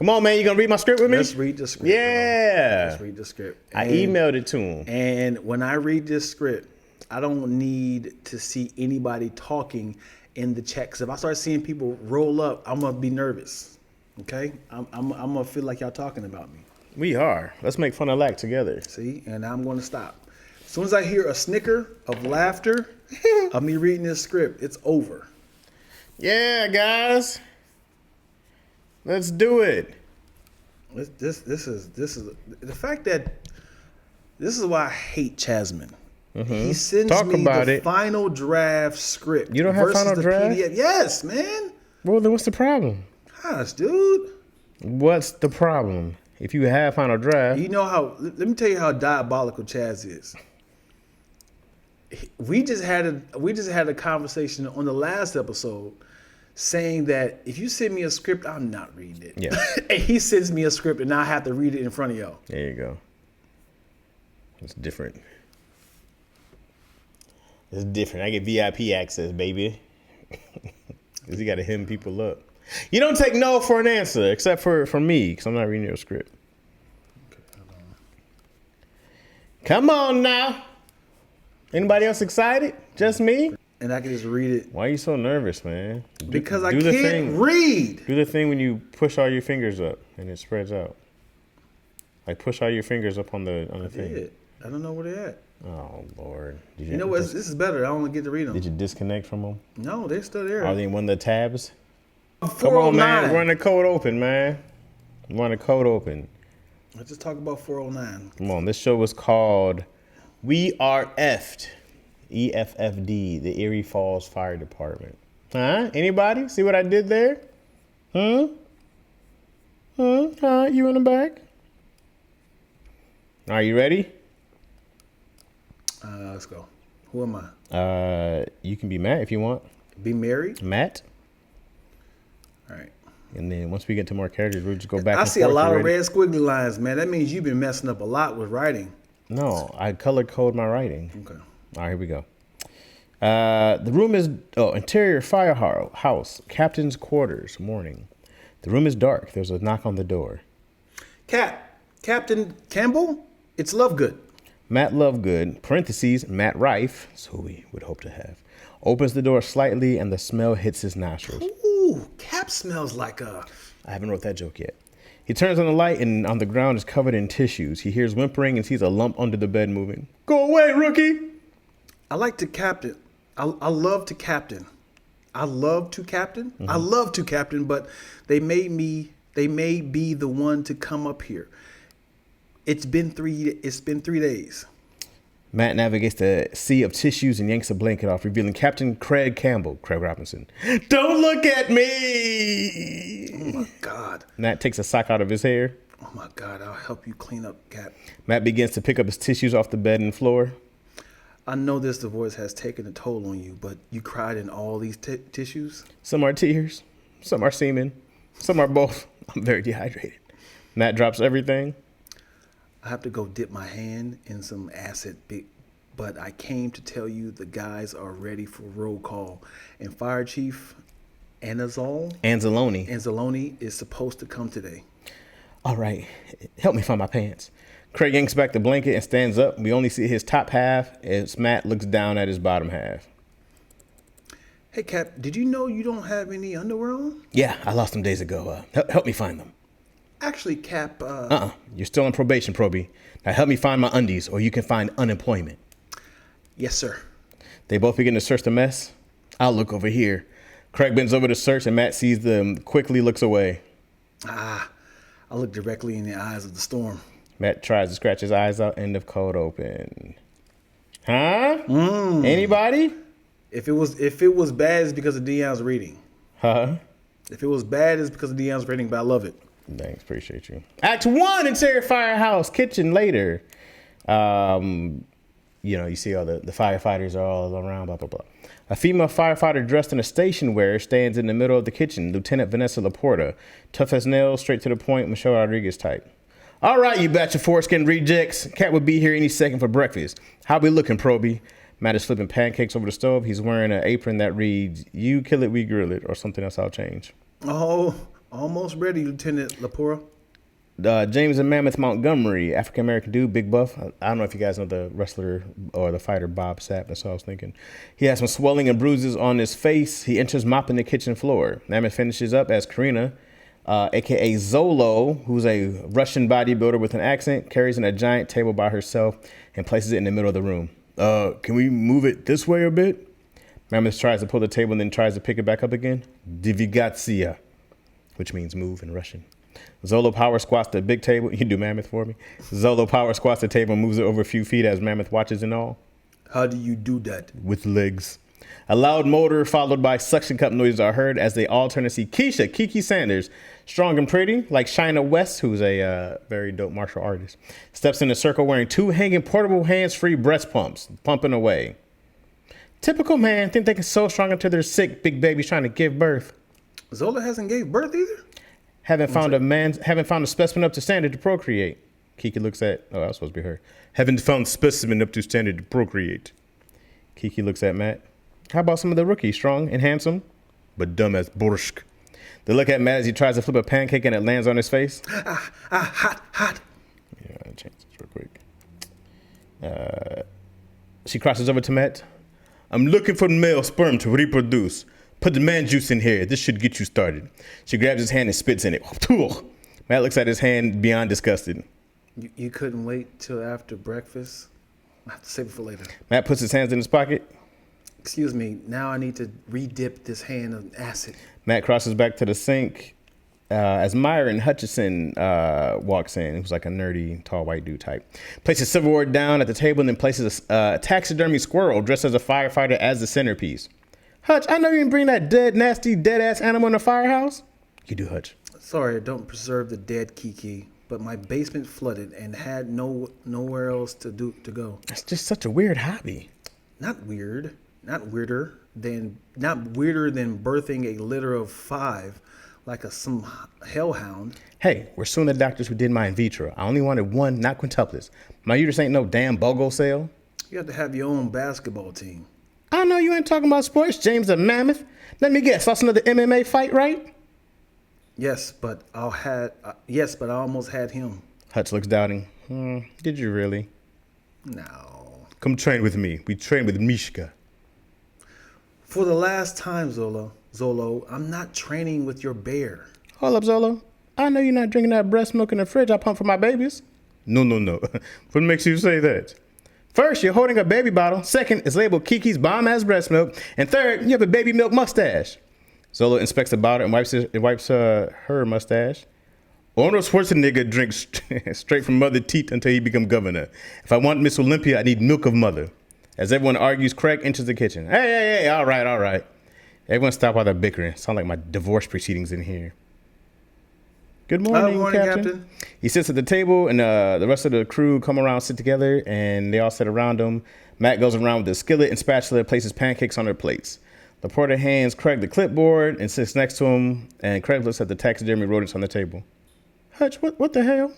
Come on, man. You gonna read my script with me? Let's read the script. Yeah. Bro. Let's read the script. I emailed it to him. And when I read this script, I don't need to see anybody talking in the chat. Because if I start seeing people roll up, I'm gonna be nervous. Okay? I'm gonna feel like y'all talking about me. We are. Let's make fun of Lack together. See? And I'm gonna stop. As soon as I hear a snicker of laughter of me reading this script, it's over. Yeah, guys. Let's do it. This is the fact that this is why I hate Chasman. Mm-hmm. He sends me the final draft script. You don't have final draft? PDF. Yes, man. Well, then what's the problem? Gosh, dude. What's the problem? If you have final draft, you know how. Let me tell you how diabolical Chaz is. We just had a conversation on the last episode saying that if you send me a script, I'm not reading it. Yeah. And he sends me a script and I have to read it in front of y'all. There you go. It's different. It's different. I get VIP access, baby. Because you got to hem people up. You don't take no for an answer, except for me, because I'm not reading your script. Okay, hold on. Come on now. Anybody else excited? Just me? And I can just read it. Why are you so nervous, man? Because I can't read. Do the thing when you push all your fingers up and it spreads out. Like push all your fingers up on the thing. I don't know where they're at. Oh, Lord. You know what? This is better. I don't get to read them. Did you disconnect from them? No, they're still there. Are they in one of the tabs? 409. Come on, man. Run the code open, man. Run the code open. Let's just talk about 409. Come on. This show was called We Are Effed. EFFD, the Erie Falls Fire Department. Huh? Anybody? See what I did there? Huh? You in the back? Are you ready? Let's go. Who am I? You can be Matt if you want. Be married? Matt. All right. And then once we get to more characters, we'll just go back. I see a lot of red squiggly lines, man. That means you've been messing up a lot with writing. No, I color code my writing. Okay. All right, here we go. The room is interior firehouse, captain's quarters. Morning. The room is dark. There's a knock on the door. Captain Campbell. It's Lovegood. Matt Lovegood, parentheses, Matt Rife, so we would hope to have, opens the door slightly and the smell hits his nostrils. Ooh, Cap smells like a... I haven't wrote that joke yet. He turns on the light and on the ground is covered in tissues. He hears whimpering and sees a lump under the bed moving. Go away, rookie! I like to captain. I love to captain. I love to captain. Mm-hmm. I love to captain, but they may be the one to come up here. It's been 3 days. Matt navigates the sea of tissues and yanks a blanket off, revealing Captain Craig Robinson. Don't look at me! Oh, my God. Matt takes a sock out of his hair. Oh, my God. I'll help you clean up, Cap. Matt begins to pick up his tissues off the bed and floor. I know this divorce has taken a toll on you, but you cried in all these tissues? Some are tears. Some are semen. Some are both. I'm very dehydrated. Matt drops everything. I have to go dip my hand in some acid, but I came to tell you the guys are ready for roll call. And Fire Chief Anzalone is supposed to come today. All right. Help me find my pants. Craig yanks back the blanket and stands up. We only see his top half as Matt looks down at his bottom half. Hey, Cap, did you know you don't have any underwear on? Yeah, I lost them days ago. Help me find them. Actually, Cap... You're still on probation, Proby. Now help me find my undies, or you can find unemployment. Yes, sir. They both begin to search the mess. I'll look over here. Craig bends over to search, and Matt sees them, quickly looks away. I look directly in the eyes of the storm. Matt tries to scratch his eyes out. End of code open. Huh? Anybody? If it was bad, it's because of Dion's reading. Huh? If it was bad, it's because of Dion's reading, but I love it. Thanks, appreciate you. Act 1, interior firehouse, kitchen later. You see all the firefighters are all around, blah, blah, blah. A female firefighter dressed in a station wear stands in the middle of the kitchen. Lieutenant Vanessa Laporta. Tough as nails, straight to the point, Michelle Rodriguez type. All right, you batch of foreskin rejects. Cat would be here any second for breakfast. How we looking, Proby? Matt is flipping pancakes over the stove. He's wearing an apron that reads, "You kill it, we grill it," or something else I'll change. Oh, Almost ready, Lieutenant Lapora. James and Mammoth Montgomery, African American dude, big buff. I don't know if you guys know the wrestler or the fighter Bob Sapp. That's what I was thinking. He has some swelling and bruises on his face. He enters mopping the kitchen floor. Mammoth finishes up as Karina, aka Zolo, who's a Russian bodybuilder with an accent, carries in a giant table by herself and places it in the middle of the room. Can we move it this way a bit? Mammoth tries to pull the table and then tries to pick it back up again. Divigatsia, which means move in Russian. Zolo power squats the big table. You do Mammoth for me. Zolo power squats the table and moves it over a few feet as Mammoth watches and all. How do you do that? With legs. A loud motor followed by suction cup noises are heard as they all turn to see Keisha, Kiki Sanders, strong and pretty, like Shina West, who's a very dope martial artist, steps in the circle wearing two hanging portable hands-free breast pumps, pumping away. Typical man, think they can sew strong until they're sick, big babies trying to give birth. Zola hasn't gave birth either? Haven't found a specimen up to standard to procreate. Kiki looks at, oh, that was supposed to be her. Haven't found specimen up to standard to procreate. Kiki looks at Matt. How about some of the rookies, strong and handsome, but dumb as borscht? They look at Matt as he tries to flip a pancake and it lands on his face. Hot. Yeah, I'll change this real quick. She crosses over to Matt. I'm looking for male sperm to reproduce. Put the man juice in here. This should get you started. She grabs his hand and spits in it. Matt looks at his hand beyond disgusted. You couldn't wait till after breakfast? I have to save it for later. Matt puts his hands in his pocket. Excuse me, now I need to re-dip this hand in acid. Matt crosses back to the sink as Myron Hutchison walks in. He was like a nerdy, tall, white dude type. Places silverware down at the table and then places a taxidermy squirrel dressed as a firefighter as the centerpiece. Hutch, I know you didn't bring that dead, nasty, dead-ass animal in the firehouse. You do, Hutch. Sorry, I don't preserve the dead Kiki, but my basement flooded and had nowhere else to go. That's just such a weird hobby. Not weird. Not weirder than birthing a litter of 5 like some hellhound. Hey, we're suing the doctors who did my in vitro. I only wanted 1, not quintuplets. My uterus ain't no damn BOGO sale. You have to have your own basketball team. I know you ain't talking about sports, James the Mammoth. Let me guess, that's another MMA fight, right? Yes, but I almost had him. Hutch looks doubting. Did you really? No. Come train with me. We train with Mishka. For the last time, Zolo, I'm not training with your bear. Hold up, Zolo. I know you're not drinking that breast milk in the fridge I pump for my babies. No. What makes you say that? First, you're holding a baby bottle. Second, it's labeled Kiki's bomb-ass breast milk. And third, you have a baby milk mustache. Zolo inspects the bottle and wipes her mustache. Arnold Schwarzenegger drinks straight from mother teeth until he become governor. If I want Miss Olympia, I need milk of mother. As everyone argues, Craig enters the kitchen. Hey, all right. Everyone stop while they're bickering. Sound like my divorce proceedings in here. Good morning, Captain. He sits at the table, and the rest of the crew come around, sit together, and they all sit around him. Matt goes around with a skillet and spatula, places pancakes on their plates. The porter hands Craig the clipboard and sits next to him, and Craig looks at the taxidermy rodents on the table. Hutch, what the hell?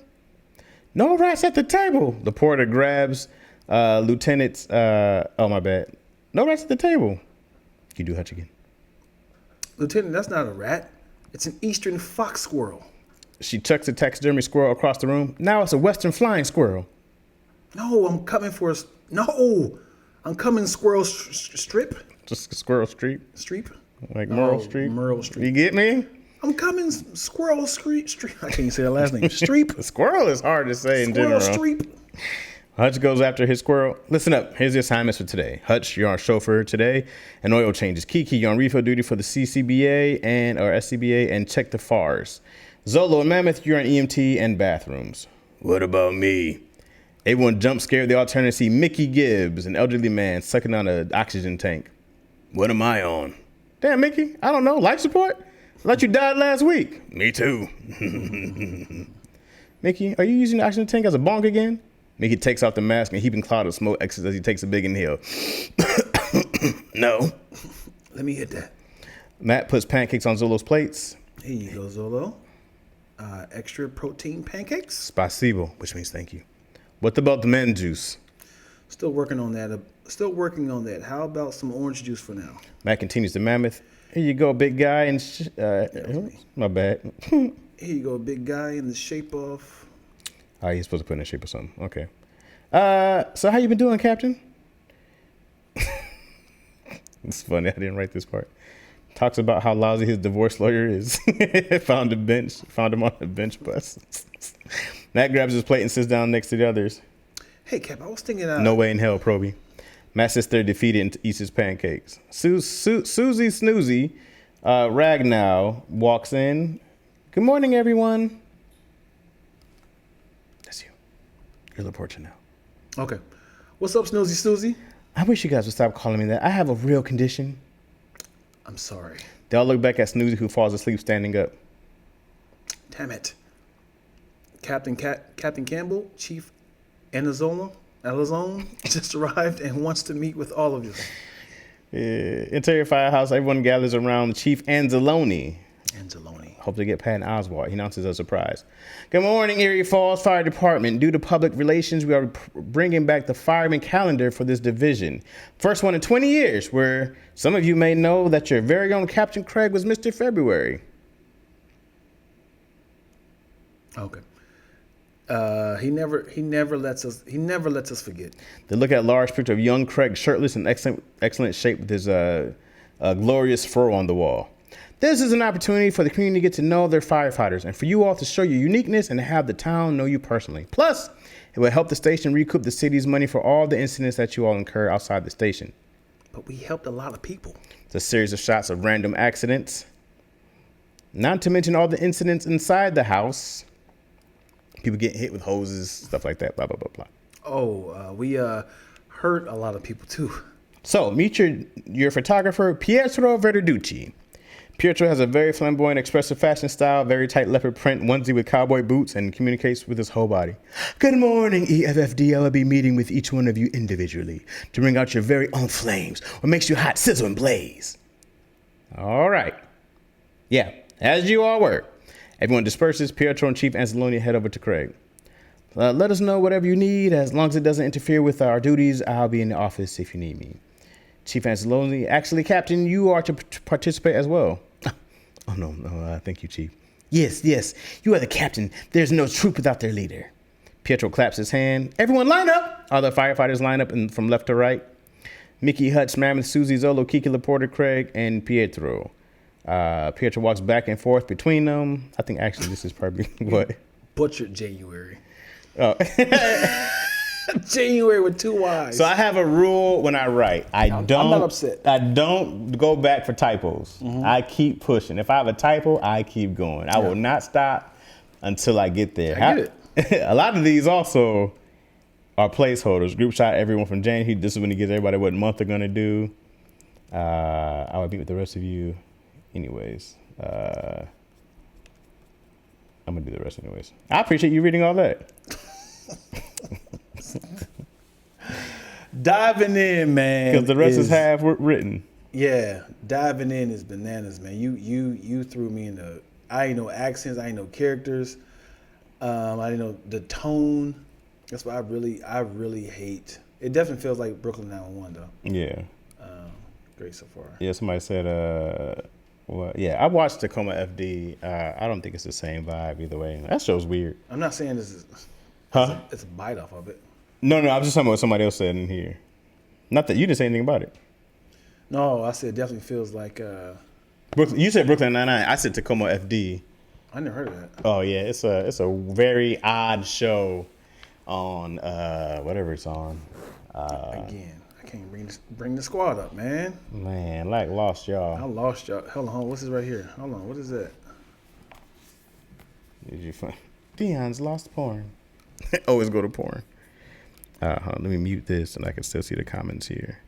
No rats at the table. The porter grabs Lieutenant's, oh, my bad. No rats at the table. You do Hutch again. Lieutenant, that's not a rat. It's an eastern fox squirrel. She chucks a taxidermy squirrel across the room. Now it's a western flying squirrel. No, I'm coming squirrel strip. Just squirrel street. Streep? Like Merle Street. Merle Street. You get me? I'm coming squirrel street. I can't say the last name. Streep. Squirrel is hard to say in general. Squirrel streep. Hutch goes after his squirrel. Listen up. Here's the assignments for today. Hutch, you're on chauffeur today and oil changes. Kiki, you're on refill duty for the CCBA or SCBA and check the FARs. Zolo and Mammoth, you're on EMT and bathrooms. What about me? Everyone jump scared. They all turn to see Mickey Gibbs, an elderly man sucking on an oxygen tank. What am I on? Damn, Mickey. I don't know. Life support? I thought you died last week. Me too. Mickey, are you using the oxygen tank as a bong again? Mickey takes off the mask and a heaping cloud of smoke exits as he takes a big inhale. No. Let me hit that. Matt puts pancakes on Zolo's plates. Here you go, Zolo. Extra protein pancakes. Spasibo, which means thank you. What about the man juice? Still working on that. How about some orange juice for now? Matt continues to Mammoth. Here you go, big guy. And my bad. Here you go, big guy in the shape of. Oh, he's supposed to put in the shape of something. Okay. So how you been doing, Captain? It's funny. I didn't write this part. Talks about how lousy his divorce lawyer is. Found him on a bench bus. Matt grabs his plate and sits down next to the others. Hey, Cap, I was thinking. No way in hell, Proby. Matt sits there defeated and eats his pancakes. Susie Snoozy Ragnow walks in. Good morning, everyone. That's you. You're the portrait now. Okay. What's up, Snoozy Snoozy? I wish you guys would stop calling me that. I have a real condition. I'm sorry. They all look back at Snoozy, who falls asleep standing up. Damn it. Captain Campbell, Chief Elizone, just arrived and wants to meet with all of you. Interior firehouse, everyone gathers around Chief Anzalone. Hope to get Patton Oswalt. He announces a surprise. Good morning, Erie Falls Fire Department. Due to public relations, we are bringing back the fireman calendar for this division. First one in 20 years, where some of you may know that your very own Captain Craig was Mr. February. Okay. He never lets us forget. They look at a large picture of young Craig, shirtless and excellent shape with his glorious fur on the wall. This is an opportunity for the community to get to know their firefighters and for you all to show your uniqueness and have the town know you personally. Plus, it will help the station recoup the city's money for all the incidents that you all incur outside the station. But we helped a lot of people. It's a series of shots of random accidents. Not to mention all the incidents inside the house. People getting hit with hoses, stuff like that, blah, blah, blah, blah. Oh, we hurt a lot of people too. So, meet your photographer, Pietro Verducci. Pietro has a very flamboyant, expressive fashion style, very tight leopard print onesie with cowboy boots, and communicates with his whole body. Good morning, EFFD. I will be meeting with each one of you individually to bring out your very own flames, what makes you hot, sizzle, and blaze. All right. Yeah, as you all were. Everyone disperses. Pietro and Chief Anzalone head over to Craig. Let us know whatever you need. As long as it doesn't interfere with our duties, I'll be in the office if you need me. Chief Anzalone, actually, Captain, you are to participate as well. Oh, no, thank you, Chief. Yes, you are the captain. There's no troop without their leader. Pietro claps his hand. Everyone line up. All the firefighters line up from left to right. Mickey Hutch, Mammoth, Susie, Zolo, Kiki Laporta, Craig, and Pietro. Pietro walks back and forth between them. I think actually this is probably what? Butchered January. Oh. January with two Y's. So I have a rule when I write. I'm not upset. I don't go back for typos. Mm-hmm. I keep pushing. If I have a typo, I keep going. I will not stop until I get there. I get it. A lot of these also are placeholders. Group shot everyone from January. This is when he gives everybody what month they're going to do. I will meet with the rest of you. Anyways, I'm going to do the rest anyways. I appreciate you reading all that. Diving in, man. Because the rest is half written. Yeah, diving in is bananas, man. You threw me in the. I ain't know accents. I ain't know characters. I didn't know the tone. That's why I really hate. It definitely feels like Brooklyn 911 though. Yeah. Great so far. Yeah. Somebody said. Well, yeah. I watched Tacoma FD. I don't think it's the same vibe either way. That show's weird. I'm not saying this is. Huh? It's a bite off of it. No, I'm just talking about what somebody else said in here. Not that you didn't say anything about it. No, I said it definitely feels like. You said Brooklyn Nine-Nine. I said Tacoma FD. I never heard of that. Oh yeah, it's a very odd show on whatever it's on. Again, I can't bring the squad up, man. Man, like lost y'all. I lost y'all. Hold on, what's this right here? Hold on, what is that? Did you find Dion's lost porn? Always go to porn. Let me mute this, and I can still see the comments here.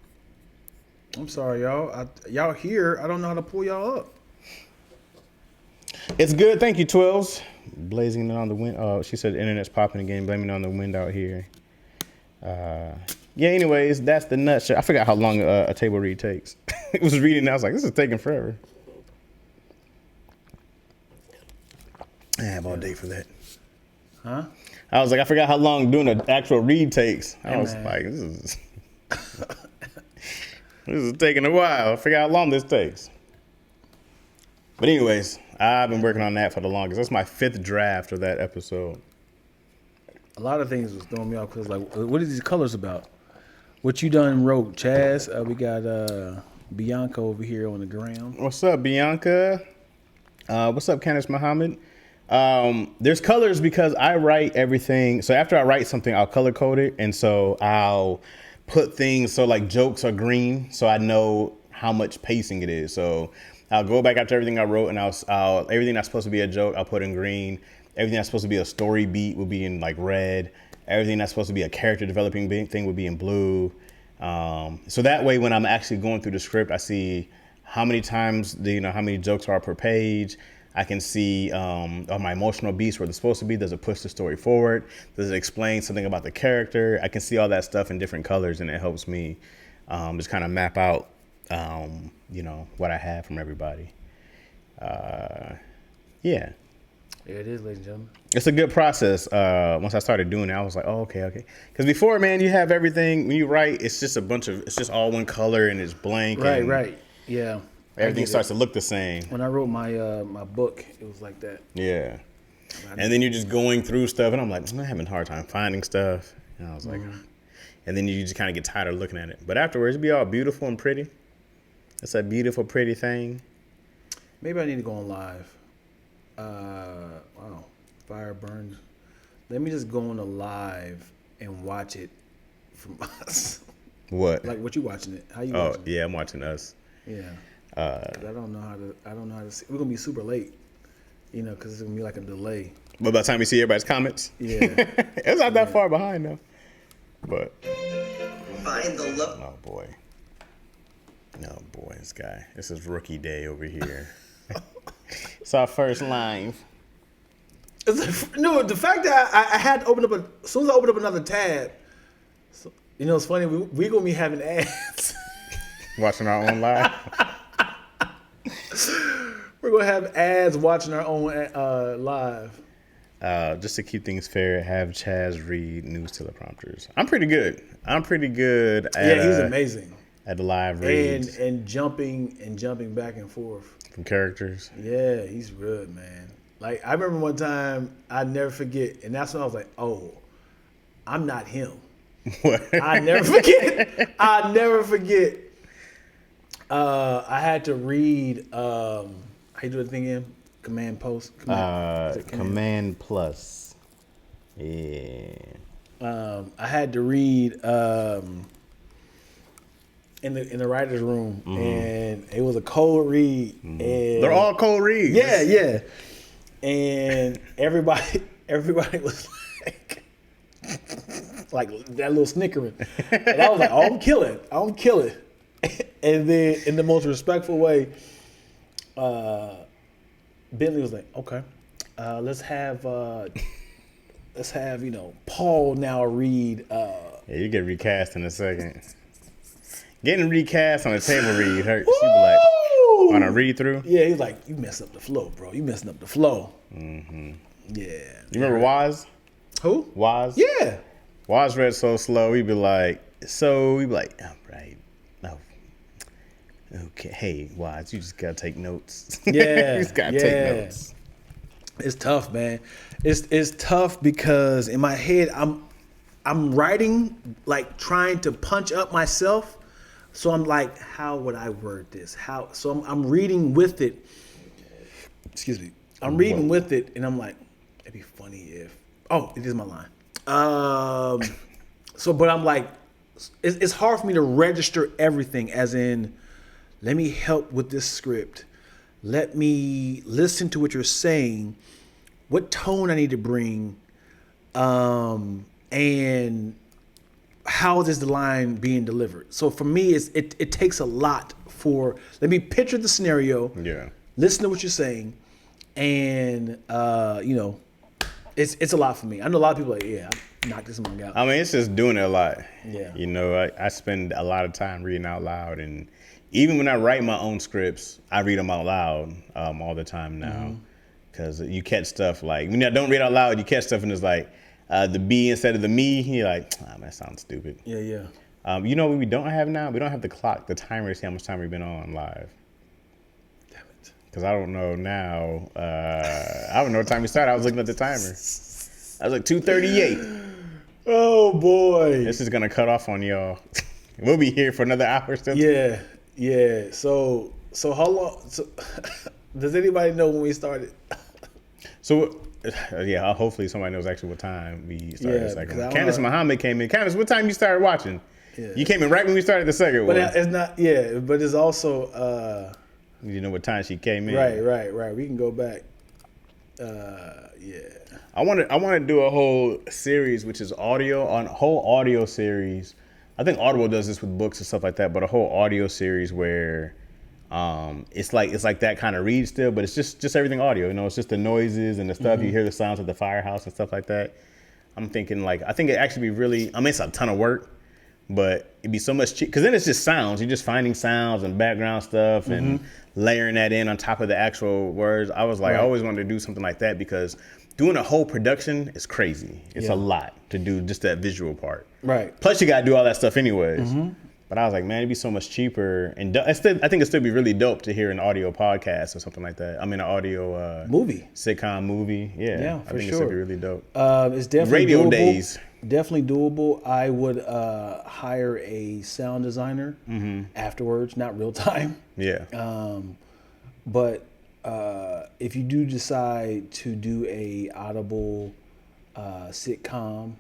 I'm sorry, y'all. Y'all here. I don't know how to pull y'all up. It's good. Thank you, 12s. Blazing on the wind. Oh, she said the internet's popping again, blaming on the wind out here. Yeah, anyways, that's the nutshell. I forgot how long a table read takes. It was reading, and I was like, this is taking forever. I have all day for that. Huh? I was like, I forgot how long doing an actual read takes. I was like, this is taking a while. I forgot how long this takes. But anyways, I've been working on that for the longest. That's my 5th draft of that episode. A lot of things was throwing me off because like, what are these colors about? What you done wrote, Chaz? We got Bianca over here on the ground. What's up, Bianca? What's up, Candace Muhammad? There's colors because I write everything. So after I write something, I'll color code it. And so I'll put things, so like jokes are green, so I know how much pacing it is. So I'll go back after everything I wrote, and I'll everything that's supposed to be a joke, I'll put in green. Everything that's supposed to be a story beat will be in like red. Everything that's supposed to be a character developing thing would be in blue. So that way, when I'm actually going through the script, I see how many times, how many jokes are per page. I can see on my emotional beats where they're supposed to be. Does it push the story forward? Does it explain something about the character? I can see all that stuff in different colors, and it helps me just kind of map out, what I have from everybody. Yeah. There it is, ladies and gentlemen. It's a good process. Once I started doing it, I was like, oh, okay. Because before, man, you have everything. When you write, it's just it's just all one color and it's blank. Right. Yeah. Everything starts to look the same. When I wrote my my book, it was like that. Yeah. And then you're just going through stuff, and I'm like, I'm having a hard time finding stuff. And I was like, and then you just kind of get tired of looking at it. But afterwards, it'll be all beautiful and pretty. It's a beautiful, pretty thing. Maybe I need to go on live. Wow, fire burns. Let me just go on a live and watch it from us. What? Like what you watching it? How you watching it? Yeah, I'm watching us. Yeah. I don't know how to see. We're gonna be super late, because it's gonna be like a delay. But by the time you see everybody's comments, yeah, it's not that far behind though. But find the love. Oh boy, this guy. This is rookie day over here. It's our first live. No, the fact that I had to open up as soon as I opened up another tab. So, it's funny. We gonna be having ads. Watching our own live. We're gonna have ads watching our own live. Just to keep things fair, have Chaz read news teleprompters. I'm pretty good. At, he's amazing at the live reads and jumping back and forth from characters. Yeah, he's good, man. Like I remember one time, I never forget, and that's when I was like, "Oh, I'm not him." What? I never forget. I had to read. How you do the thing again? Command post. Command plus. Yeah. I had to read in the writer's room, and it was a cold read. And they're all cold reads. Yeah. And everybody was like that little snickering, and I was like, "Oh, I'm killing." And then in the most respectful way, Bentley was like, "Okay, let's have Paul now read." Yeah, you get recast in a second. Getting recast on a table read hurts. You be like, on a read through. Yeah, he's like, "You messed up the flow, bro. You messing up the flow." Mm-hmm. Yeah. You remember Waz? Who? Waz? Yeah. Waz read so slow. We'd be like, all right. No. Okay. Hey, Waz, you just gotta take notes. Yeah. You just gotta take notes. It's tough, man. It's tough because in my head I'm writing, like trying to punch up myself. So I'm like, how would I word this? So I'm reading with it. Excuse me. I'm reading with it, and I'm like, it'd be funny if. Oh, it is my line. But I'm like, it's hard for me to register everything. As in, let me help with this script. Let me listen to what you're saying. What tone I need to bring, and how is the line being delivered? So for me, it takes a lot for. Let me picture the scenario. Yeah. Listen to what you're saying, and it's a lot for me. I know a lot of people are like, yeah, knock this one out. I mean, it's just doing it a lot. Yeah. I spend a lot of time reading out loud, and even when I write my own scripts, I read them out loud all the time now, because you catch stuff like when I don't read out loud, you catch stuff and it's like the B instead of the me. You're like, that sounds stupid. Yeah. You know what we don't have now? We don't have the clock, the timer to see how much time we've been on live. Damn it. because I don't know now. I don't know what time we started. I was looking at the timer. I was like 2:38. Oh boy. This is gonna cut off on y'all. We'll be here for another hour still. Yeah. So how long? So, does anybody know when we started? So, yeah, hopefully somebody knows actually what time we started the second one. Candace wanna... Muhammad came in. Candace, what time you started watching? Yeah. You came in right when we started the second one. But it's not, but it's also... you know what time she came in. Right. We can go back. Yeah. I want to do a whole series, which is whole audio series. I think Audible does this with books and stuff like that, but a whole audio series where it's like that kind of read still, but it's just everything audio. You know, it's just the noises and the stuff. You hear the sounds of the firehouse and stuff like that. I'm thinking I think it actually be really. I mean, it's a ton of work, but it'd be so much cheap because then it's just sounds. You're just finding sounds and background stuff and layering that in on top of the actual words. I was like, I always wanted to do something like that because doing a whole production is crazy. It's a lot to do just that visual part. Right. Plus, you got to do all that stuff anyways. But I was like, man, it'd be so much cheaper. And I think it'd still be really dope to hear an audio podcast or something like that. I mean, an audio movie, sitcom movie. Yeah, for I think sure. it'd still be really dope. It's definitely radio doable. Days. Definitely doable. I would hire a sound designer afterwards, not real time. Yeah. But if you do decide to do a Audible sitcom,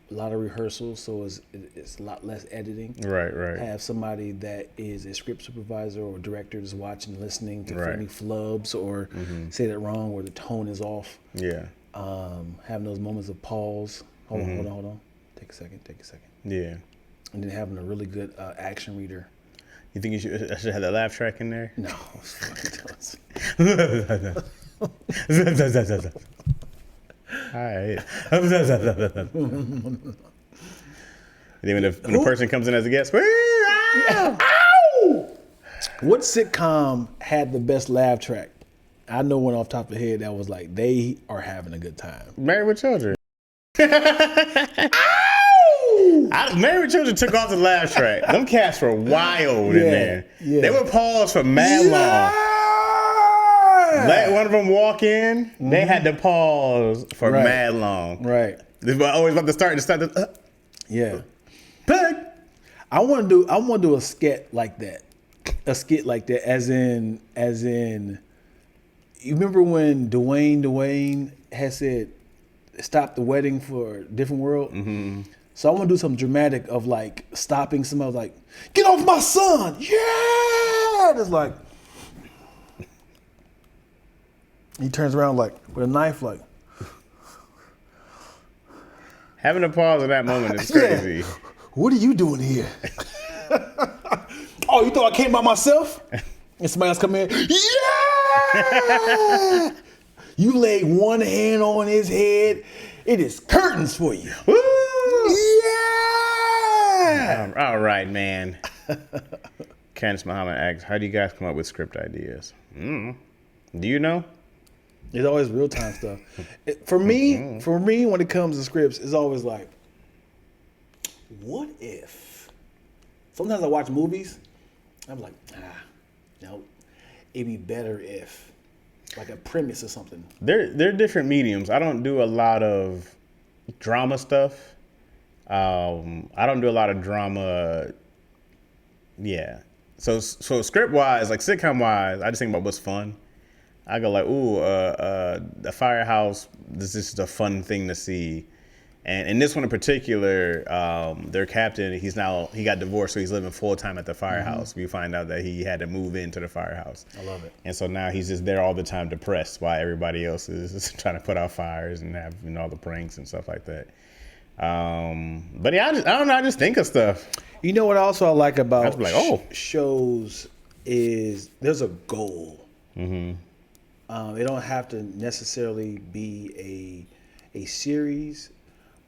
a lot of rehearsals, so it's a lot less editing. Right. Have somebody that is a script supervisor or director that's watching, listening to any flubs or say that wrong or the tone is off. Yeah. Having those moments of pause. Hold on. Take a second. Yeah. And then having a really good action reader. You think I should have that laugh track in there? No. All right. And then when the person comes in as a guest, ow! What sitcom had the best laugh track? I know one off the top of the head that was like, they are having a good time. Married with Children. Married with Children took off the laugh track. Them cats were wild in there. Yeah. They would pause for mad long. Let one of them walk in, they had to pause for mad long. Right. They were always about to start. Yeah. Peg. I want to do a skit like that. As in, you remember when Dwayne had said, stop the wedding for a different world? Mm-hmm. So I want to do something dramatic of like stopping somebody like, get off my son. Yeah. And it's like, he turns around like with a knife, like. Having a pause at that moment is crazy. Yeah. What are you doing here? Oh, you thought I came by myself? And somebody else come in. Yeah! You lay one hand on his head. It is curtains for you. Woo! Yeah! All right, man. Candace Muhammad asks, how do you guys come up with script ideas? Do you know? It's always real time stuff. For me, when it comes to scripts, it's always like, what if? Sometimes I watch movies, I'm like, no, it'd be better if, like a premise or something. They're different mediums. I don't do a lot of drama stuff. I don't do a lot of drama. Yeah. So script wise, like sitcom wise, I just think about what's fun. I go like, the firehouse, this is a fun thing to see. And in this one in particular, their captain, he got divorced, so he's living full time at the firehouse. We find out that he had to move into the firehouse. I love it. And so now he's just there all the time depressed while everybody else is trying to put out fires and have all the pranks and stuff like that. But yeah, I don't know, I just think of stuff. You know what also I like about shows is there's a goal. Mm-hmm. They don't have to necessarily be a series,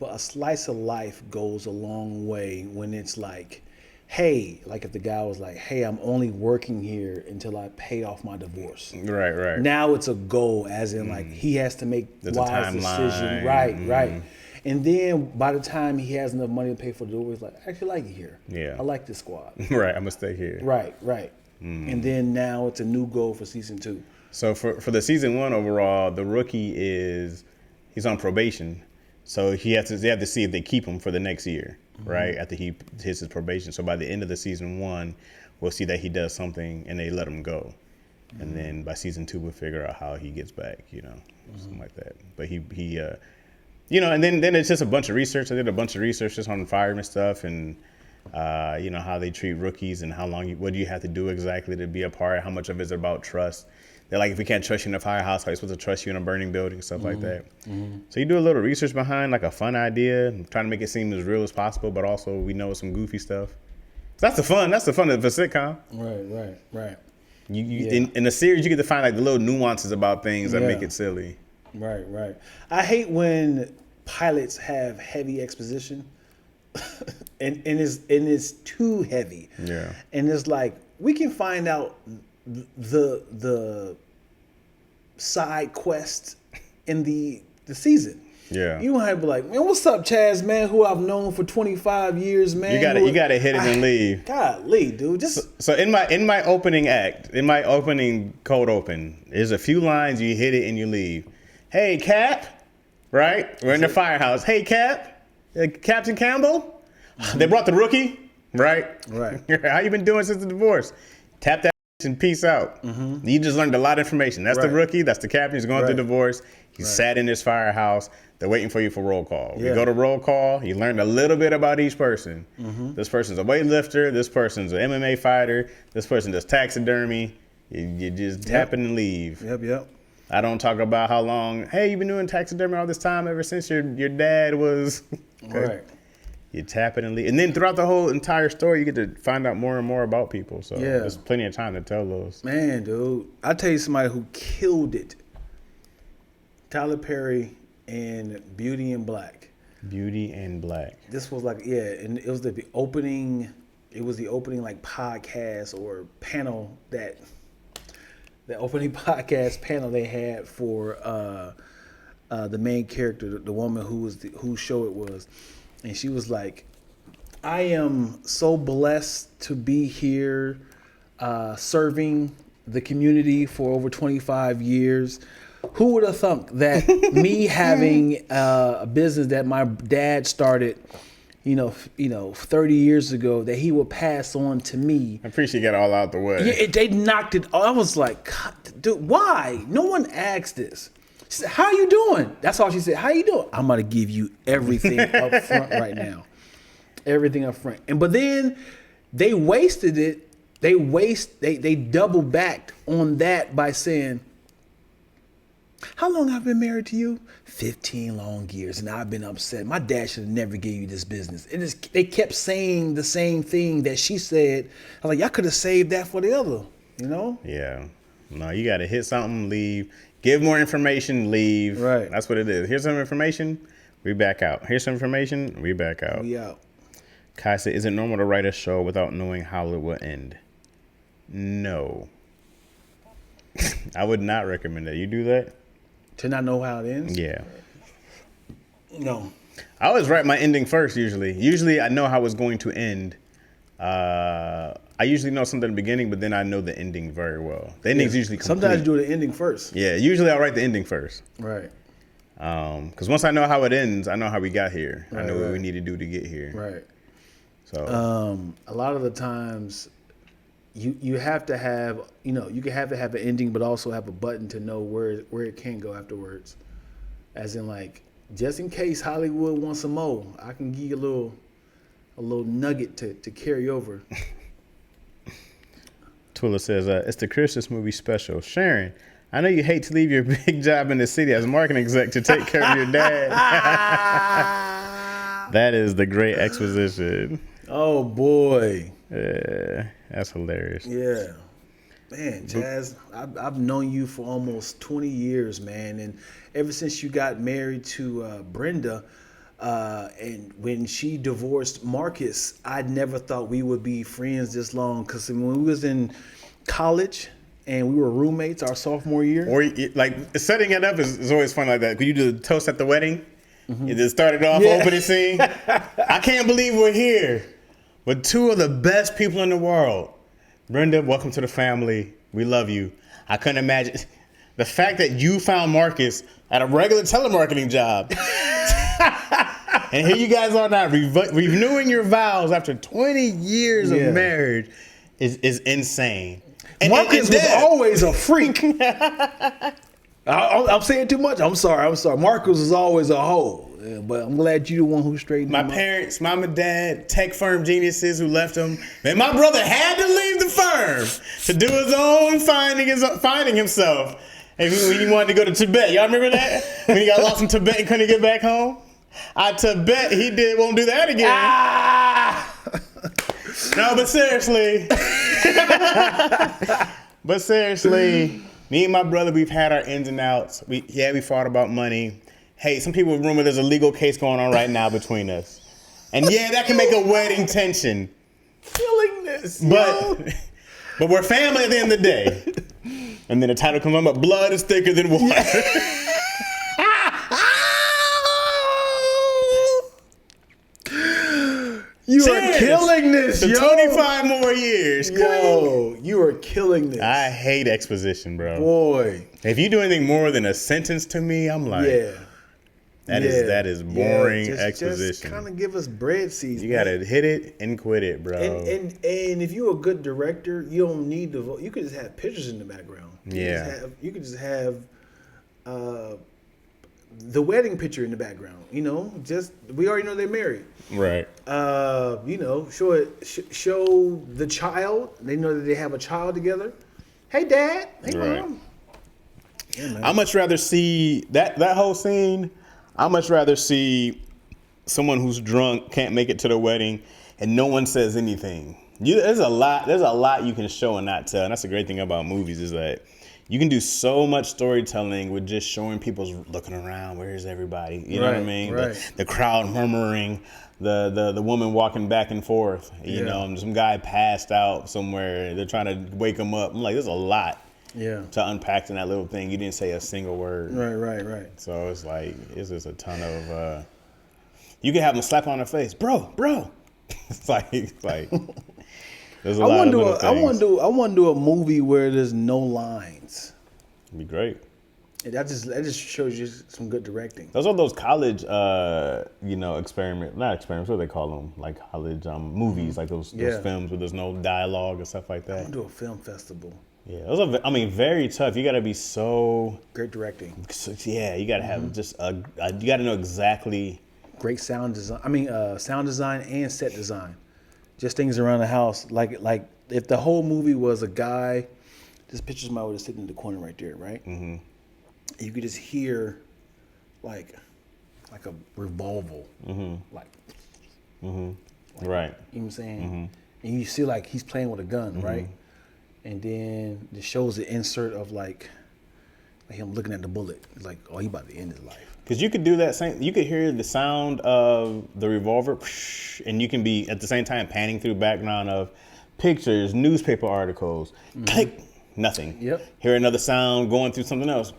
but a slice of life goes a long way when it's like, hey, like if the guy was like, hey, I'm only working here until I pay off my divorce. Right. Now it's a goal, as in like he has to make wise decisions. Right. And then by the time he has enough money to pay for the divorce, he's like, I actually like it here. Yeah. I like this squad. Right, I'm going to stay here. Right. And then now it's a new goal for season 2. So for the season 1 overall, the rookie he's on probation. So they have to see if they keep him for the next year, right? After he hits his probation. So by the end of the season 1, we'll see that he does something and they let him go. And then by season 2, we'll figure out how he gets back, something like that. But he and then it's just a bunch of research. I did a bunch of research just on fireman stuff and, how they treat rookies and what do you have to do exactly to be a part? How much of it is about trust? They're like, if we can't trust you in a firehouse, how are you supposed to trust you in a burning building, stuff like that. So you do a little research behind like a fun idea, trying to make it seem as real as possible, but also we know some goofy stuff. So that's the fun of a sitcom. Right. In the series, you get to find like the little nuances about things that make it silly. Right. I hate when pilots have heavy exposition, and it's too heavy. Yeah. And it's like we can find out the side quest in the season. Yeah. You don't have to be like, man, what's up, Chaz, man, who I've known for 25 years, man. You gotta hit it and leave. Golly, dude. So in my opening act, in my opening cold open, there's a few lines, you hit it and you leave. Hey, Cap, right? We're in the firehouse. Hey, Cap, Captain Campbell. They brought the rookie, right? Right. How you been doing since the divorce? Tap that and peace out. You just learned a lot of information. That's the rookie. That's the captain. He's going through divorce. He sat in his firehouse. They're waiting for you for roll call. You go to roll call. You learned a little bit about each person. This person's a weightlifter. This person's an MMA fighter. This person does taxidermy. You just tap it and leave. Yep. I don't talk about how long, hey, you've been doing taxidermy all this time ever since your dad was. Okay. Right. You tap it and leave. And then throughout the whole entire story, you get to find out more and more about people. So there's plenty of time to tell those. Man, dude. I'll tell you somebody who killed it. Tyler Perry in Beauty and Black. Beauty and Black. This was like, and it was the opening like podcast or panel the opening podcast panel they had for the main character, the woman whose show it was. And she was like, I am so blessed to be here serving the community for over 25 years. Who would have thunk that me having a business that my dad started, 30 years ago, that he would pass on to me. I appreciate you got all out the way. Yeah, they knocked it. I was like, God, dude, why? No one asked this. She said, how you doing? That's all she said. How you doing? I'm going to give you everything up front right now. Everything up front. But then they wasted it. They double backed on that by saying, how long have I been married to you? 15 long years, and I've been upset. My dad should have never gave you this business. They kept saying the same thing that she said. I was like, y'all could have saved that for the other, Yeah. No, you got to hit something, leave. Give more information, leave. Right. That's what it is. Here's some information, we back out. Here's some information, we back out. We out. Kai said, is it normal to write a show without knowing how it will end? No. I would not recommend that. You do that? To not know how it ends? Yeah. No. I always write my ending first, usually. Usually I know how it's going to end. I usually know something in the beginning, but then I know the ending very well. The ending's usually complete. Sometimes you do the ending first. Yeah, usually I'll write the ending first. Right. Because once I know how it ends, I know how we got here. I know what we need to do to get here. Right. So a lot of the times you have to have, you can have to have an ending, but also have a button to know where it can go afterwards. As in, like, just in case Hollywood wants some more, I can give you a little nugget to carry over. Tula says, it's the Christmas movie special. Sharon, I know you hate to leave your big job in the city as a marketing exec to take care of your dad. That is the great exposition. Oh, boy. Yeah, that's hilarious. Yeah. Man, Chaz, I've known you for almost 20 years, man. And ever since you got married to Brenda, and when she divorced Marcus, I never thought we would be friends this long. Because when we was in college and we were roommates our sophomore year. Or, like, setting it up is always fun like that. Could you do the toast at the wedding? Mm-hmm. You just started off opening scene. I can't believe we're here with two of the best people in the world. Brenda, welcome to the family. We love you. I couldn't imagine. The fact that you found Marcus at a regular telemarketing job. And here you guys are now renewing your vows after 20 years of marriage is insane. And, Marcus was always a freak. I'm saying too much. I'm sorry. Marcus was always a hoe. Yeah, but I'm glad you're the one who straightened my him parents, mom and dad, tech firm geniuses who left him. Man, my brother had to leave the firm to do his own finding himself. And when he wanted to go to Tibet. Y'all remember that? When he got lost in Tibet and couldn't get back home? I Tibet he won't do that again. No, but seriously, me and my brother, we've had our ins and outs. We fought about money. Hey, some people rumor there's a legal case going on right now between us. And yeah, that can make a wedding tension. Killing this, but we're family at the end of the day. And then the title comes on, but blood is thicker than water. Yeah. You are killing this, yo. 25 more years. Yo, you are killing this. I hate exposition, bro. Boy. If you do anything more than a sentence to me, I'm like, that is boring exposition. Just kind of give us bread seeds. You got to hit it and quit it, bro. And if you're a good director, you don't need to vote. You could just have pictures in the background. You could just have the wedding picture in the background. You know, just we already know they're married. Right. You know, show the child. They know that they have a child together. Hey, Dad. Hey, Mom. Yeah, man. I'd much rather see that whole scene. I'd much rather see someone who's drunk, can't make it to the wedding, and no one says anything. There's a lot you can show and not tell. And that's the great thing about movies is that you can do so much storytelling with just showing people's looking around. Where's everybody? You know what I mean? Right. The crowd murmuring, the woman walking back and forth. You know, some guy passed out somewhere. They're trying to wake him up. I'm like, there's a lot to unpack in that little thing. You didn't say a single word. Right. So it's like, it's just a ton of, you can have them slap on the face. Bro. It's like, there's a lot of little things. I want to do a movie where there's no lines. It'd be great. And that just shows you some good directing. Those are those college, not experiments, what do they call them? Like college movies, like those films where there's no dialogue and stuff like that. I want to do a film festival. Yeah, those are, very tough. You got to be so... Great directing. Yeah, you got to have you got to know exactly... Great sound design. Sound design and set design. Just things around the house. Like if the whole movie was a guy, this picture's my way to sitting in the corner right there, right? Mm-hmm. You could just hear like a revolver, like, right. You know what I'm saying? Mm-hmm. And you see like he's playing with a gun, right? And then it shows the insert of like him looking at the bullet. It's like, oh, he about to end his life. Because you could do that same. You could hear the sound of the revolver, and you can be at the same time panning through background of pictures, newspaper articles. Click, nothing. Yep. Hear another sound going through something else.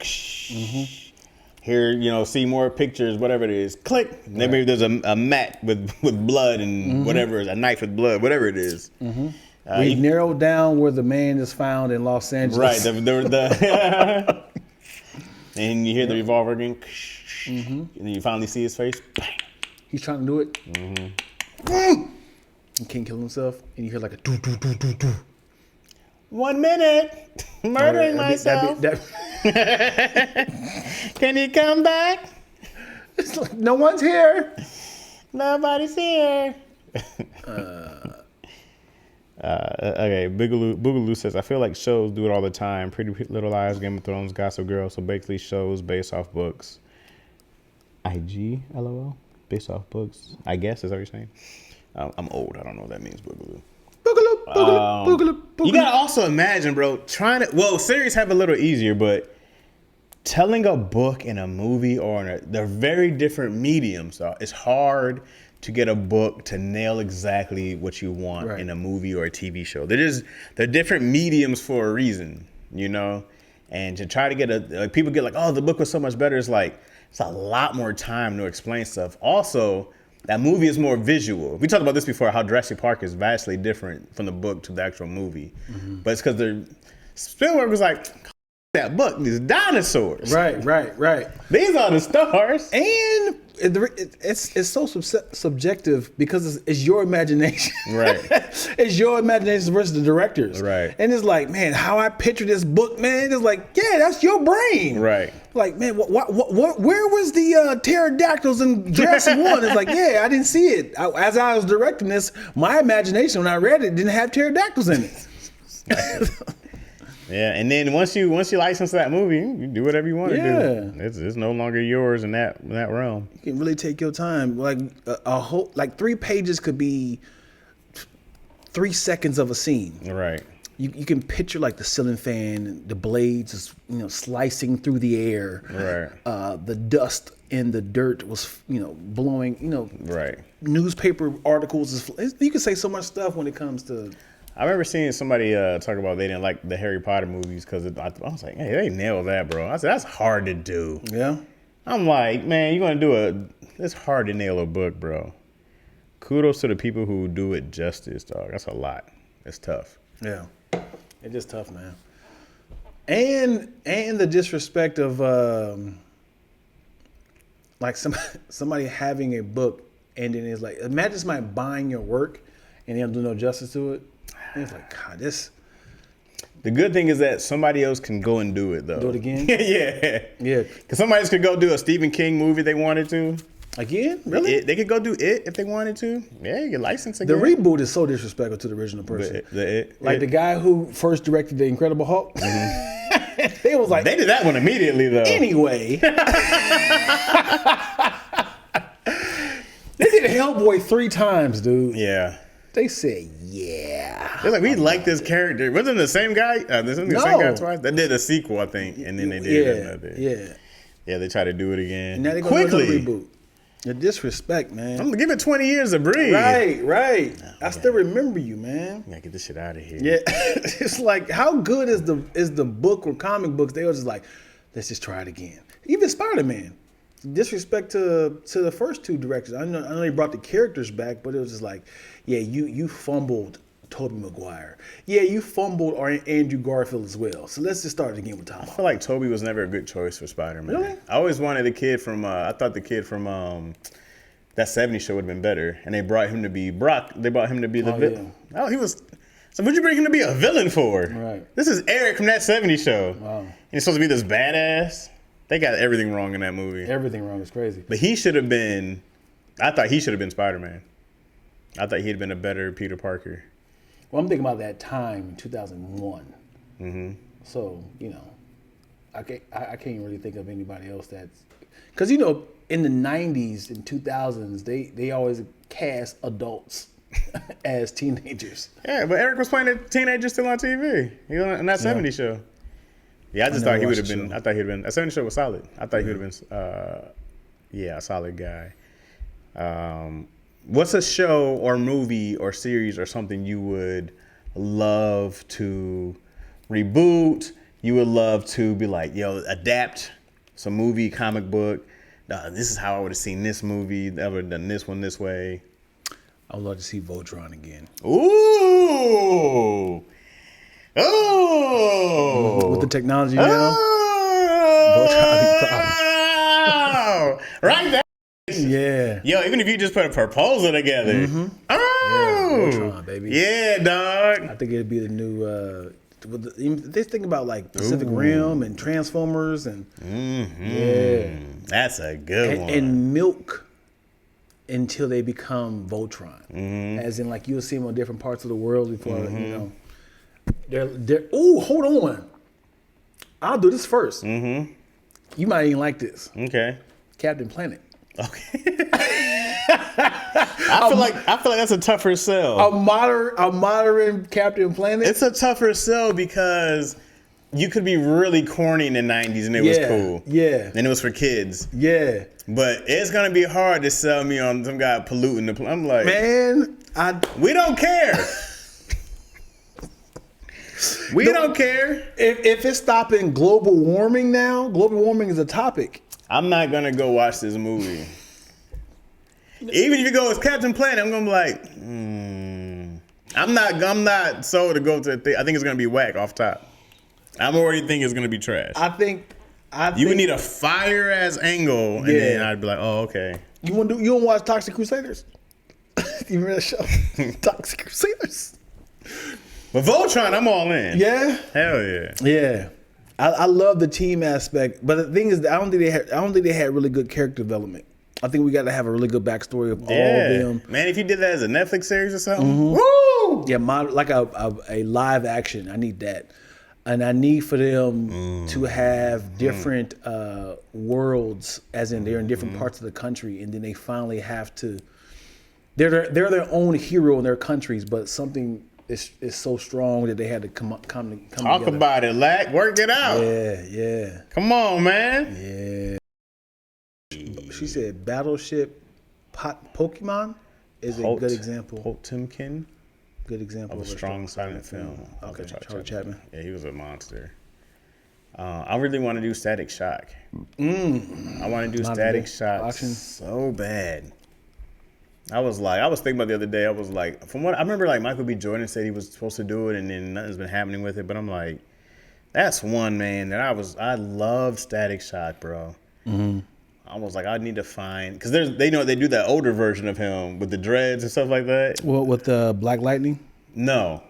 Hear, see more pictures, whatever it is. Click. Maybe there's a mat with blood and whatever, a knife with blood, whatever it is. We narrowed down where the man is found in Los Angeles. Right. And you hear the revolver again. And then you finally see his face. Bang. He's trying to do it. He can't kill himself. And you hear like a doo doo doo doo doo. 1 minute. Murdering myself. Can you come back? It's like, no one's here. Nobody's here. Okay, Boogaloo says, I feel like shows do it all the time. Pretty Little Lies, Game of Thrones, Gossip Girl. So basically shows based off books. IG, LOL? Based off books, I guess, is that what you're saying? I'm old. I don't know what that means, Boogaloo. Boogaloo. You gotta also imagine, bro, series have a little easier, but telling a book in a movie they're very different mediums. So it's hard to get a book to nail exactly what you want in a movie or a TV show. They're different mediums for a reason, And to try to get people get like, oh, the book was so much better. It's like, it's a lot more time to explain stuff. Also, that movie is more visual. We talked about this before, how Jurassic Park is vastly different from the book to the actual movie. But it's because Spielberg was like, that book. These dinosaurs. Right. These are the stars. And it's so subjective because it's your imagination. Right. It's your imagination versus the director's. Right. And it's like, man, how I picture this book, man. It's like, yeah, that's your brain. Right. Like, man, where was the pterodactyls in Jurassic 1? It's like, yeah, I didn't see it. As I was directing this, my imagination, when I read it, didn't have pterodactyls in it. Yeah, and then once you license that movie, you do whatever you want to do. It's no longer yours in that realm. You can really take your time. Like a whole 3 pages could be 3 seconds of a scene. Right. You can picture like the ceiling fan, the blades, slicing through the air. Right. The dust and the dirt was, blowing. Right. Newspaper articles. You can say so much stuff when it comes to. I remember seeing somebody talk about they didn't like the Harry Potter movies because I was like, hey, they nailed that, bro. I said, that's hard to do. Yeah. I'm like, man, you're going to do it's hard to nail a book, bro. Kudos to the people who do it justice, dog. That's a lot. It's tough. Yeah. It's just tough, man. And the disrespect of like somebody having a book and then it's like, imagine somebody buying your work and they don't do no justice to it. And it's like, God, this. The good thing is that somebody else can go and do it, though. Do it again? Yeah. Because somebody else could go do a Stephen King movie if they wanted to. Again? Really? They could go do it if they wanted to. Yeah, you get licensed again. The reboot is so disrespectful to the original person. The guy who first directed The Incredible Hulk. Mm-hmm. They was like. They did that one immediately, though. Anyway. They did Hellboy 3 times, dude. Yeah. They said, yeah. They're like, we like this character. Wasn't it the same guy? The same guy twice? They did a sequel, I think, and then they did another. Yeah. Yeah, they tried to do it again. And now they're going to do another reboot. The disrespect, man. I'm going to give it 20 years to breathe. Right. I still remember you, man. I gotta get this shit out of here. Yeah. It's like, how good is the book or comic books? They were just like, let's just try it again. Even Spider-Man. Disrespect to the first 2 directors. I know they brought the characters back, but it was just like, yeah, you fumbled Tobey Maguire. Yeah, you fumbled Andrew Garfield as well. So let's just start again with Tom. I feel like Tobey was never a good choice for Spider-Man. Really? I always wanted the kid from. I thought the kid from that '70s show would have been better, and they brought him to be Brock. They brought him to be the villain. Yeah. Oh, he was. So what'd you bring him to be a villain for? Right. This is Eric from that '70s show. Wow. And he's supposed to be this badass. They got everything wrong in that movie. Everything wrong is crazy. But he should have been. I thought he should have been Spider-Man. I thought he'd been a better Peter Parker. Well, I'm thinking about that time in 2001. Mm-hmm. So, I can't really think of anybody else that's... Because, in the 90s and 2000s, they always cast adults as teenagers. Yeah, but Eric was playing a teenager still on TV. He was on that 70s show. Yeah, I just thought he would have been... I thought he'd been... That 70s show was solid. I thought he would have been... a solid guy. What's a show or movie or series or something you would love to reboot? You would love to be like, adapt some movie, comic book. This is how I would have seen this movie. I would have done this one this way. I would love to see Voltron again. Ooh. With the technology now, Voltron would be problem. Right there. Yeah. Yo, even if you just put a proposal together. Mm-hmm. Oh. Yeah, Voltron, baby. Yeah, dog. I think it'd be the new... they think about like Pacific Rim and Transformers and... Mm-hmm. Yeah. That's a good one. And milk until they become Voltron. Mm-hmm. As in like you'll see them on different parts of the world before, They're hold on. I'll do this first. Mm-hmm. You might even like this. Okay. Captain Planet. Okay. I feel like that's a tougher sell. A modern Captain Planet. It's a tougher sell because you could be really corny in the 90s and it was cool. Yeah. And it was for kids. Yeah. But it's gonna be hard to sell me on some guy polluting the planet. I'm like, man, we don't care. We don't care. If it's stopping global warming now, global warming is a topic. I'm not gonna go watch this movie. Even if you go as Captain Planet, I'm gonna be like, I'm not sold to go to the thing. I think it's gonna be whack off top. I'm already thinking it's gonna be trash. I think you would need a fire ass angle, and then I'd be like, oh, okay. You don't watch Toxic Crusaders? You remember that show? Toxic Crusaders. But Voltron, I'm all in. Yeah. Hell yeah. Yeah. I love the team aspect, but the thing is, I don't think they had really good character development. I think we got to have a really good backstory of all of them. Man, if you did that as a Netflix series or something, woo! Yeah, like a live action. I need that. And I need for them to have different worlds, as in they're in different parts of the country, and then they finally have to. They're their own hero in their countries, but something is so strong that they had to come Talk together. about it, Lack. Work it out. Yeah. Come on, man. Yeah. She said Battleship Pokemon is a good example. Potemkin. Good example Of a strong silent film. Okay, Charlie Chaplin. Yeah, he was a monster. I really want to do Static Shock. I want to do Static Shock so bad. I was thinking about the other day. I was like, from what I remember, like Michael B. Jordan said he was supposed to do it, and then nothing's been happening with it. But I'm like, that's one, man, that I loved Static Shock, bro. I was like, I need to find, because they do that older version of him with the dreads and stuff like that. Well, with Black Lightning? No.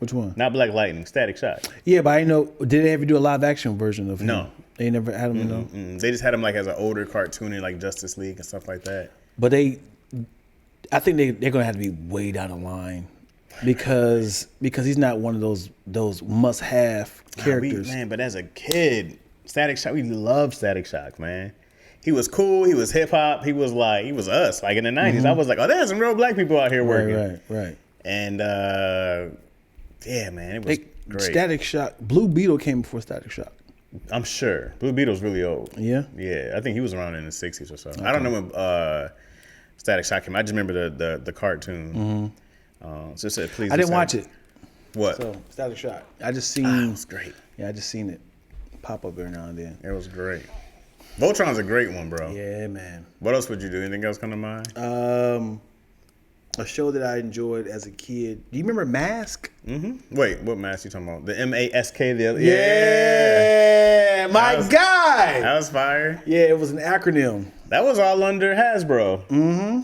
Which one? Not Black Lightning, Static Shock. Yeah, but I know, did they ever do a live action version of him? No. They never had him, you know? They just had him like as an older cartoon in like Justice League and stuff like that. But I think they're going to have to be way down the line because he's not one of those must-have characters. Man, but as a kid, Static Shock, we loved Static Shock, man. He was cool. He was hip hop. He was us. Like in the 90s, I was like, oh, there's some real black people out here working. Right. And yeah, man, it was great. Static Shock. Blue Beetle came before Static Shock. I'm sure. Blue Beetle's really old. Yeah? Yeah, I think he was around in the 60s or so. Okay. I don't know when Static Shock came. I just remember the cartoon. So it said, please. I didn't watch it. What? So Static Shock. I just seen. It was great. Yeah, I just seen it pop up every now and then. It was great. Voltron's a great one, bro. Yeah, man. What else would you do? Anything else come to mind? A show that I enjoyed as a kid. Do you remember Mask? Mm-hmm. Wait, what Mask you talking about? The M-A-S-K? Yeah, my guy. That was fire. Yeah, it was an acronym. That was all under Hasbro. Mm-hmm.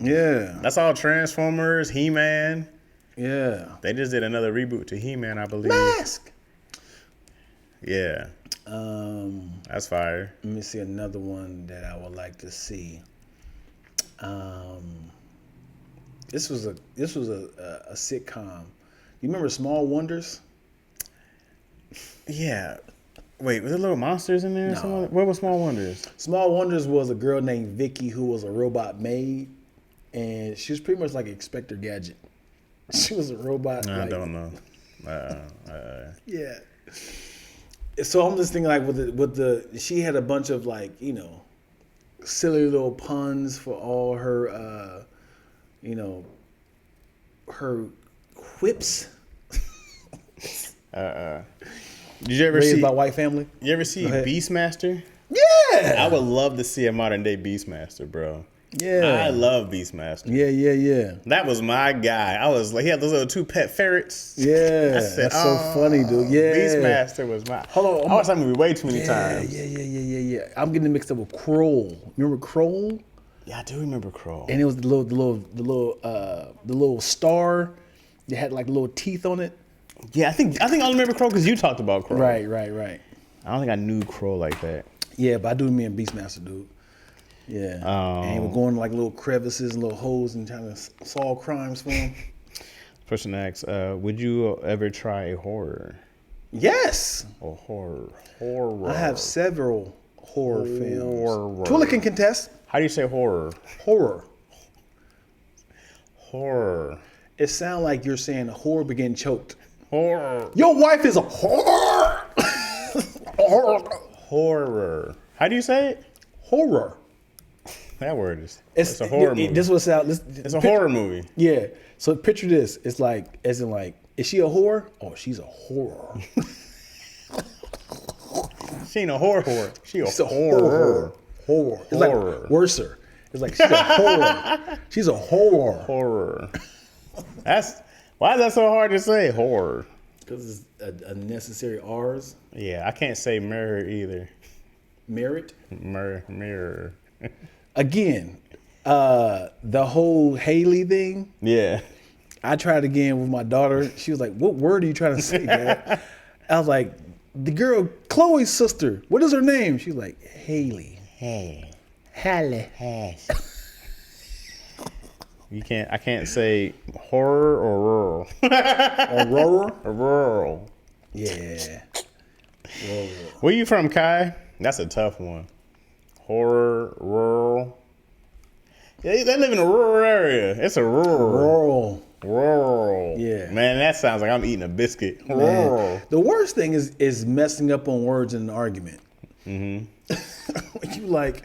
Yeah. That's all Transformers, He-Man. Yeah. They just did another reboot to He-Man, I believe. Mask. Yeah. That's fire. Let me see another one that I would like to see. This was a sitcom. You remember Small Wonders? Yeah. Wait, was there little monsters in there? No. Where was Small Wonders? Small Wonders was a girl named Vicky who was a robot maid, and she was pretty much like Inspector Gadget. She was a robot. I don't know. Yeah. So I'm just thinking like with the she had a bunch of like, you know, silly little puns for all her you know, her quips. Did you ever Raised see by White Family? You ever see Beastmaster? Yeah. I would love to see a modern day Beastmaster, bro. Yeah. I love Beastmaster. Yeah. That was my guy. I was like, he had those little 2 pet ferrets. Yeah. I said, that's so funny, dude. Yeah. Beastmaster was my. Hold on. I watched that movie way too many times. Yeah. I'm getting mixed up with Kroll. Remember Kroll? Yeah, I do remember Kroll. And it was the little star that had like little teeth on it. Yeah, I think I only remember Kroll because you talked about Kroll. Right. I don't think I knew Kroll like that. Yeah, but I do mean Beastmaster, dude. Yeah. And he was going to like little crevices and little holes and trying to solve crimes for him. Person asks, would you ever try a horror? Yes. A horror. I have several horror films. Tula can contest. How do you say horror? Horror. It sounds like you're saying a whore begin choked. Horror. Your wife is a whore. Horror. How do you say it? Horror. That word is. It's a horror movie. This was it's a horror movie. Yeah. So picture this. It's like, as in like, is she a whore? Oh, she's a horror. She ain't a horror. She's a horror. Horror. It's like worser. It's like she's a horror. She's a horror. Horror. Why is that so hard to say? Horror. Because it's a necessary R's. Yeah, I can't say mirror either. Merit. Mirror. Again, the whole Haley thing. Yeah. I tried again with my daughter. She was like, "What word are you trying to say, Dad?" I was like, "The girl, Chloe's sister. What is her name?" She's like, "Haley." Hey. Haley. I can't say horror or rural. Aurora. Rural. Yeah. Where you from, Kai? That's a tough one. Horror, rural. Yeah, they live in a rural area. It's a rural. Rural. Yeah. Man, that sounds like I'm eating a biscuit. Man. Rural. The worst thing is messing up on words in an argument. Mm-hmm. You like,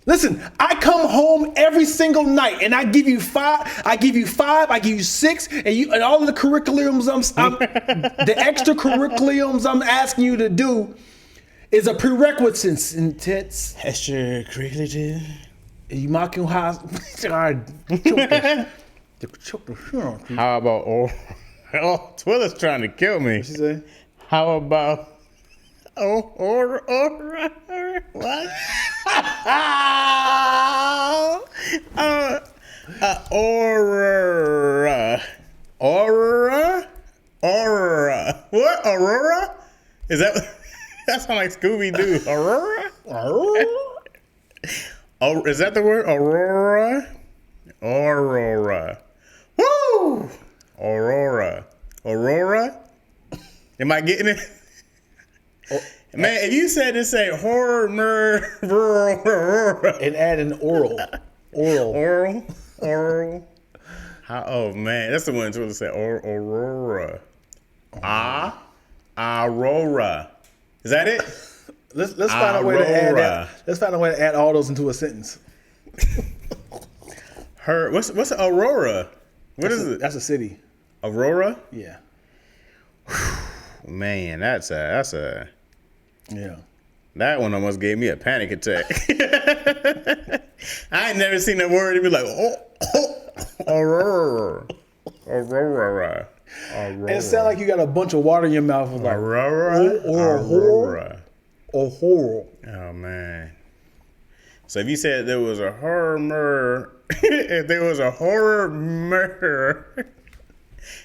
listen, I come home every single night and I give you five, I give you 6, and all of the curriculums the extra curriculums I'm asking you to do is a prerequisite intense. Extracurricular. You mocking how How about Twilla's trying to kill me. What she say? How about what? Aurora. What? Aurora? Is that? That sounds like Scooby Doo. Aurora? Oh, is that the word? Aurora? Aurora. Woo! Aurora. Aurora? Am I getting it? Man, if you said to say horror, And add an oral. Oral. Oh man, that's the one that's supposed to say Aurora. Aurora. Is that it? Let's find a way to add that. Let's find a way to add all those into a sentence. What's Aurora? What is it? That's a city. Aurora? Yeah. Man, that's a. Yeah. That one almost gave me a panic attack. I ain't never seen that word and be like, Aurora. Aurora. And it sounds like you got a bunch of water in your mouth. Like, Aurora. Aurora. Oh man. So if you said there was a if there was a horror murder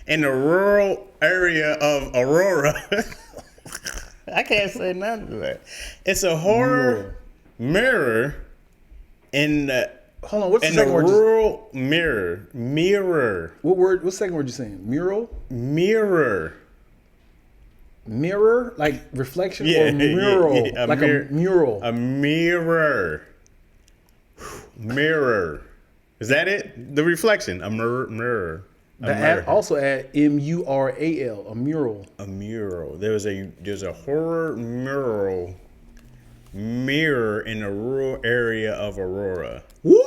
in the rural area of Aurora, I can't say none of that. It's a horror mirror in the. Hold on, what's the in second the word? rural mirror. What word? What second word you saying? Mural? Mirror. Mirror? Like reflection Yeah, or mural? yeah, like a mural. A mirror. Mirror. Is that it? The reflection. A mirror. Also add M-U-R-A-L, a mural. A mural. There's a horror mirror in the rural area of Aurora. Woo!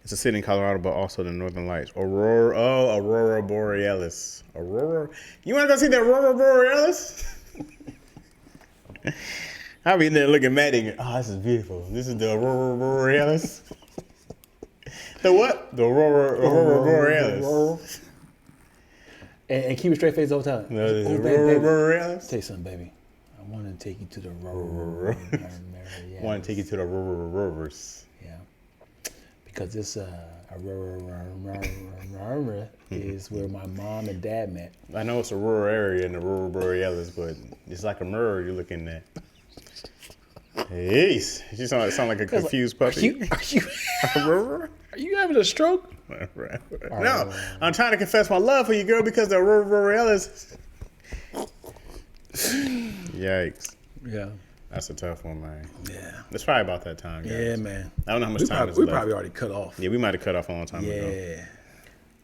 It's a city in Colorado, but also the Northern Lights. Aurora Borealis. Aurora. You want to go see the Aurora Borealis? I'll be in there looking mad at you. Oh, this is beautiful. This is the Aurora Borealis. The what? The Aurora Borealis. And keep a straight face the whole time. No, the baby. Aurora Borealis. Tell you something, baby. I want to take you to the Aurora. I want to take you to the Aurora Rovers. Yeah. Because this Aurora is where my mom and dad met. I know it's a rural area in the Aurora Borealis, but it's like a mirror you're looking at. Hey, you sound like a confused puppy. Are you having a stroke? No, I'm trying to confess my love for you, girl, because the Aurora Borealis. Yikes. Yeah. That's a tough one, man. Yeah. It's probably about that time, guys. Yeah, man. I don't know how much time is We left. probably already cut off. Yeah, we might have cut off a long time ago. Yeah.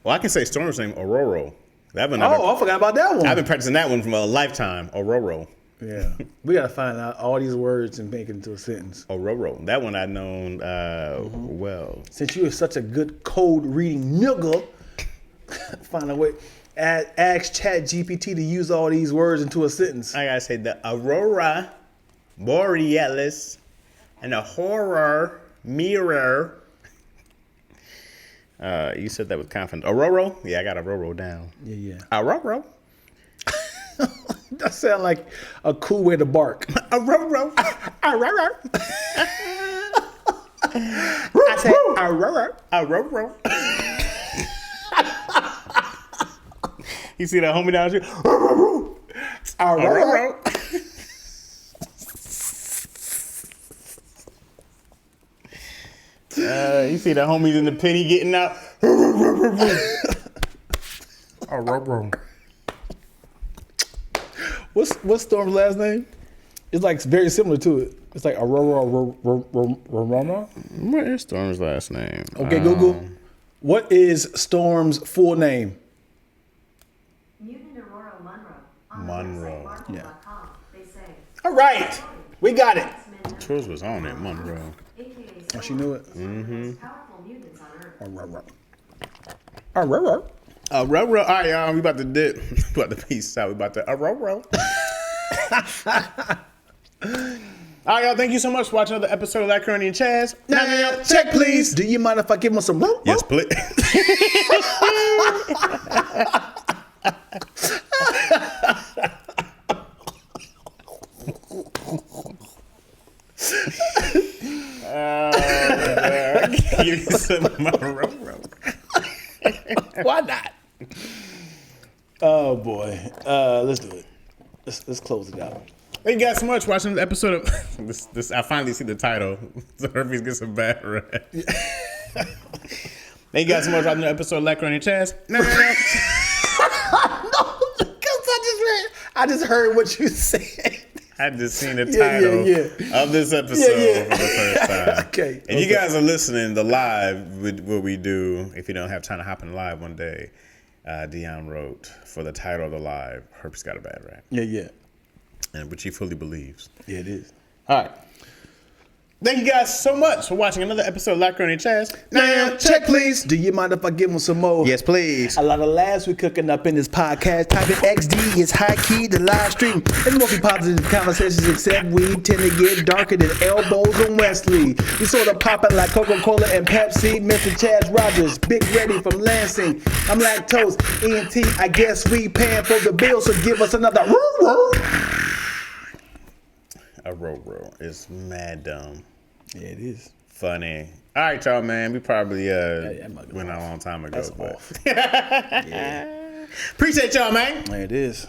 Well, I can say Storm's name, Aurora. I forgot about that one. I've been practicing that one from a lifetime. Aurora. Yeah. We got to find out all these words and make it into a sentence. Aurora. That one I've known well. Since you are such a good code reading nigga, find a way. Ask ChatGPT to use all these words into a sentence. I gotta say the Aurora Borealis and the horror mirror. You said that with confidence. Aurora? Yeah, I got Aurora down. Yeah. Aurora? That sounds like a cool way to bark. Aurora. Aurora. I said Aurora. Aurora. You see that homie down the street? Aurora. You see the homies in the penny getting out. Aurora. What's Storm's last name? It's like very similar to it. It's like Aurora. What is Storm's last name? Okay, Google. What is Storm's full name? Mutant Aurora Monroe. Monroe. Yeah. They say. All right, we got it. Chaz was on it, Monroe. Oh, she knew it. Powerful mutants on Earth. Aurora. Aurora. All right, y'all. We about to dip. We about to peace out. We about to Aurora. All right, y'all. Thank you so much for watching another episode of Lackaroni and Chaz. Now, check, please. Do you mind if I give him some rope? Yes, please. Give me some Aurora. Why not? Oh boy. Let's do it. Let's close it out. Thank you guys so much for watching the episode of this. I finally see the title. The Herpes gets a bad rap. Thank you guys so much for watching the episode of Lackaroni and Chaz. No, because I just heard what you said. I just seen the title of this episode for the first time. Okay. And you guys are listening to live what we do. If you don't have time to hop in live one day, Dion wrote for the title of the live, Herpes got a bad rap. Yeah. And which he fully believes. Yeah, it is. All right. Thank you guys so much for watching another episode of Lackaroni and Chaz. Now, check, please. Do you mind if I give him some more? Yes, please. A lot of laughs we cooking up in this podcast. Type in XD is high key, the live stream. It's mostly positive conversations, except we tend to get darker than elbows on Wesley. We sort of popping like Coca-Cola and Pepsi. Mr. Chaz Rogers, Big Ready from Lansing. I'm lactose, ENT. I guess we paying for the bill, so give us another. Aurora is mad dumb. Yeah, it is. Funny. All right, y'all, man. We probably that went out a long time ago. That's but off. Appreciate y'all, man. Yeah, it is.